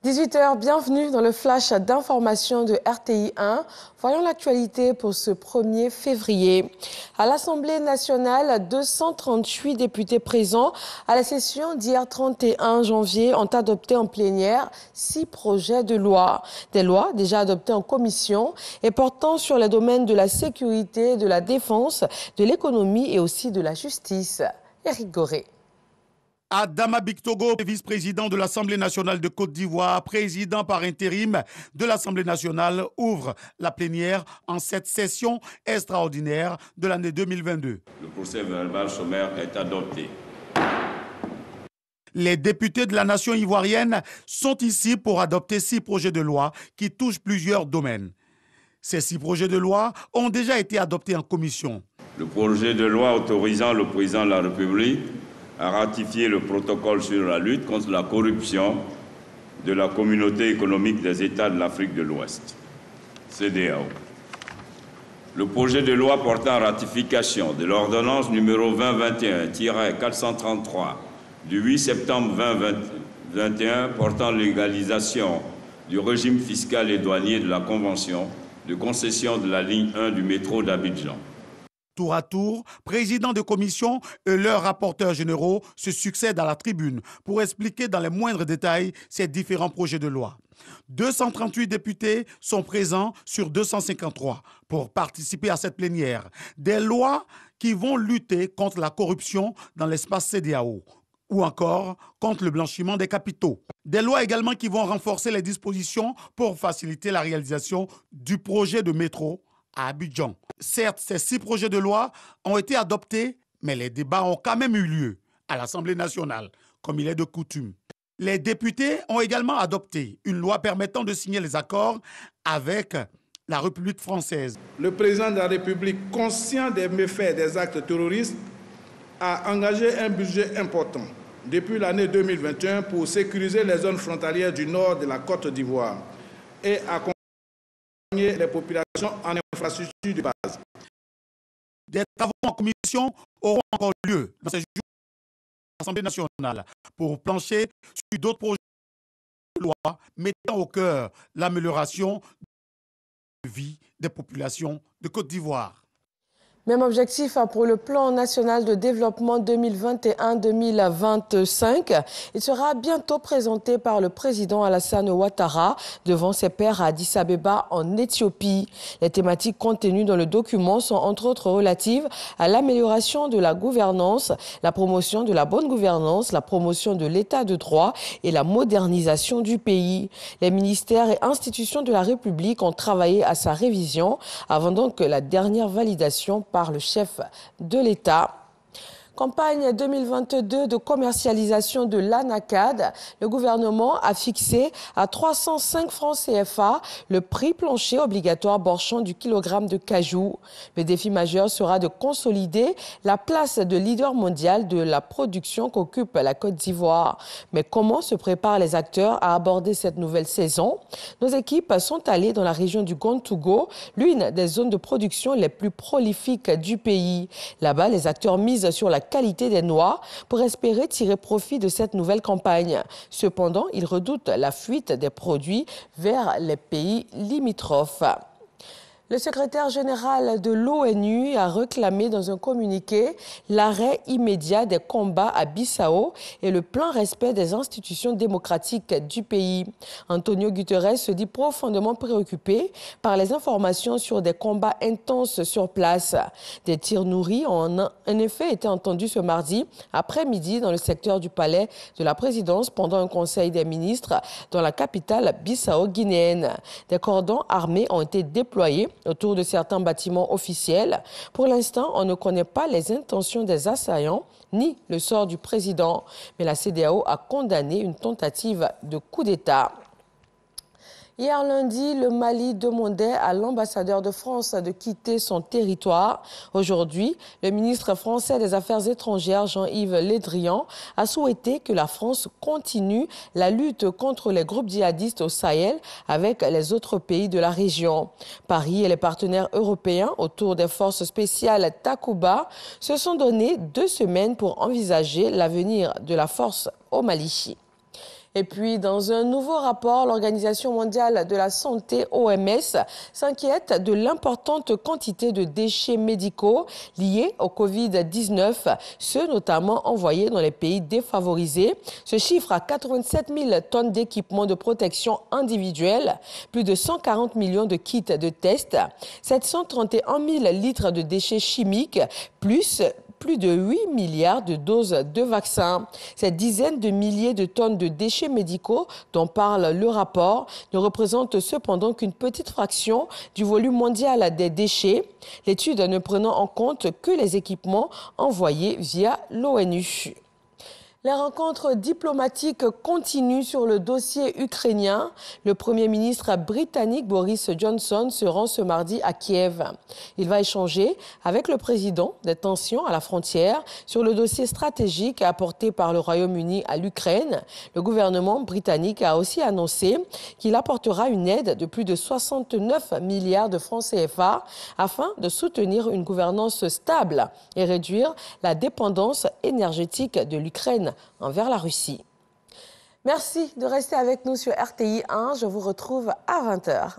18h, bienvenue dans le flash d'information de RTI 1. Voyons l'actualité pour ce 1er février. À l'Assemblée nationale, 238 députés présents à la session d'hier 31 janvier ont adopté en plénière 6 projets de loi. Des lois déjà adoptées en commission et portant sur les domaines de la sécurité, de la défense, de l'économie et aussi de la justice. Éric Goré. Adama Bictogo, vice-président de l'Assemblée nationale de Côte d'Ivoire, président par intérim de l'Assemblée nationale, ouvre la plénière en cette session extraordinaire de l'année 2022. Le procès verbal sommaire est adopté. Les députés de la nation ivoirienne sont ici pour adopter 6 projets de loi qui touchent plusieurs domaines. Ces 6 projets de loi ont déjà été adoptés en commission. Le projet de loi autorisant le président de la République à ratifier le protocole sur la lutte contre la corruption de la Communauté économique des États de l'Afrique de l'Ouest, CEDEAO. Le projet de loi portant ratification de l'ordonnance numéro 2021-433 du 8 septembre 2021 portant légalisation du régime fiscal et douanier de la Convention de concession de la ligne 1 du métro d'Abidjan. Tour à tour, présidents de commission et leurs rapporteurs généraux se succèdent à la tribune pour expliquer dans les moindres détails ces différents projets de loi. 238 députés sont présents sur 253 pour participer à cette plénière. Des lois qui vont lutter contre la corruption dans l'espace CEDEAO ou encore contre le blanchiment des capitaux. Des lois également qui vont renforcer les dispositions pour faciliter la réalisation du projet de métro à Abidjan. Certes, ces 6 projets de loi ont été adoptés, mais les débats ont quand même eu lieu à l'Assemblée nationale, comme il est de coutume. Les députés ont également adopté une loi permettant de signer les accords avec la République française. Le président de la République, conscient des méfaits des actes terroristes, a engagé un budget important depuis l'année 2021 pour sécuriser les zones frontalières du nord de la Côte d'Ivoire et accompagner les populations en infrastructure de base. Des travaux en commission auront encore lieu dans ces jours à l'Assemblée nationale pour plancher sur d'autres projets de loi mettant au cœur l'amélioration de vie des populations de Côte d'Ivoire. Même objectif pour le plan national de développement 2021-2025. Il sera bientôt présenté par le président Alassane Ouattara devant ses pairs à Addis Abeba en Éthiopie. Les thématiques contenues dans le document sont entre autres relatives à l'amélioration de la gouvernance, la promotion de la bonne gouvernance, la promotion de l'état de droit et la modernisation du pays. Les ministères et institutions de la République ont travaillé à sa révision avant donc la dernière validation par le chef de l'État. Campagne 2022 de commercialisation de l'ANACAD. Le gouvernement a fixé à 305 francs CFA le prix plancher obligatoire borchon du kilogramme de cajou. Le défi majeur sera de consolider la place de leader mondial de la production qu'occupe la Côte d'Ivoire. Mais comment se préparent les acteurs à aborder cette nouvelle saison? Nos équipes sont allées dans la région du Gontougo, l'une des zones de production les plus prolifiques du pays. Là-bas, les acteurs misent sur la qualité des noix pour espérer tirer profit de cette nouvelle campagne. Cependant, ils redoutent la fuite des produits vers les pays limitrophes. Le secrétaire général de l'ONU a réclamé dans un communiqué l'arrêt immédiat des combats à Bissau et le plein respect des institutions démocratiques du pays. Antonio Guterres se dit profondément préoccupé par les informations sur des combats intenses sur place. Des tirs nourris ont en effet été entendus ce mardi après-midi dans le secteur du palais de la présidence pendant un conseil des ministres dans la capitale bissau-guinéenne. Des cordons armés ont été déployés autour de certains bâtiments officiels. Pour l'instant, on ne connaît pas les intentions des assaillants ni le sort du président. Mais la CEDEAO a condamné une tentative de coup d'État. Hier lundi, le Mali demandait à l'ambassadeur de France de quitter son territoire. Aujourd'hui, le ministre français des Affaires étrangères, Jean-Yves Le Drian, a souhaité que la France continue la lutte contre les groupes djihadistes au Sahel avec les autres pays de la région. Paris et les partenaires européens autour des forces spéciales Takuba se sont donné 2 semaines pour envisager l'avenir de la force au Mali. Et puis, dans un nouveau rapport, l'Organisation mondiale de la santé, OMS, s'inquiète de l'importante quantité de déchets médicaux liés au Covid-19, ceux notamment envoyés dans les pays défavorisés. Ce chiffre à 87 000 tonnes d'équipements de protection individuelle, plus de 140 millions de kits de tests, 731 000 litres de déchets chimiques, plus de 8 milliards de doses de vaccins. Cette dizaine de milliers de tonnes de déchets médicaux dont parle le rapport ne représente cependant qu'une petite fraction du volume mondial des déchets, l'étude ne prenant en compte que les équipements envoyés via l'ONU. Les rencontres diplomatiques continuent sur le dossier ukrainien. Le Premier ministre britannique Boris Johnson se rend ce mardi à Kiev. Il va échanger avec le président des tensions à la frontière sur le dossier stratégique apporté par le Royaume-Uni à l'Ukraine. Le gouvernement britannique a aussi annoncé qu'il apportera une aide de plus de 69 milliards de francs CFA afin de soutenir une gouvernance stable et réduire la dépendance énergétique de l'Ukraine envers la Russie. Merci de rester avec nous sur RTI 1. Je vous retrouve à 20h.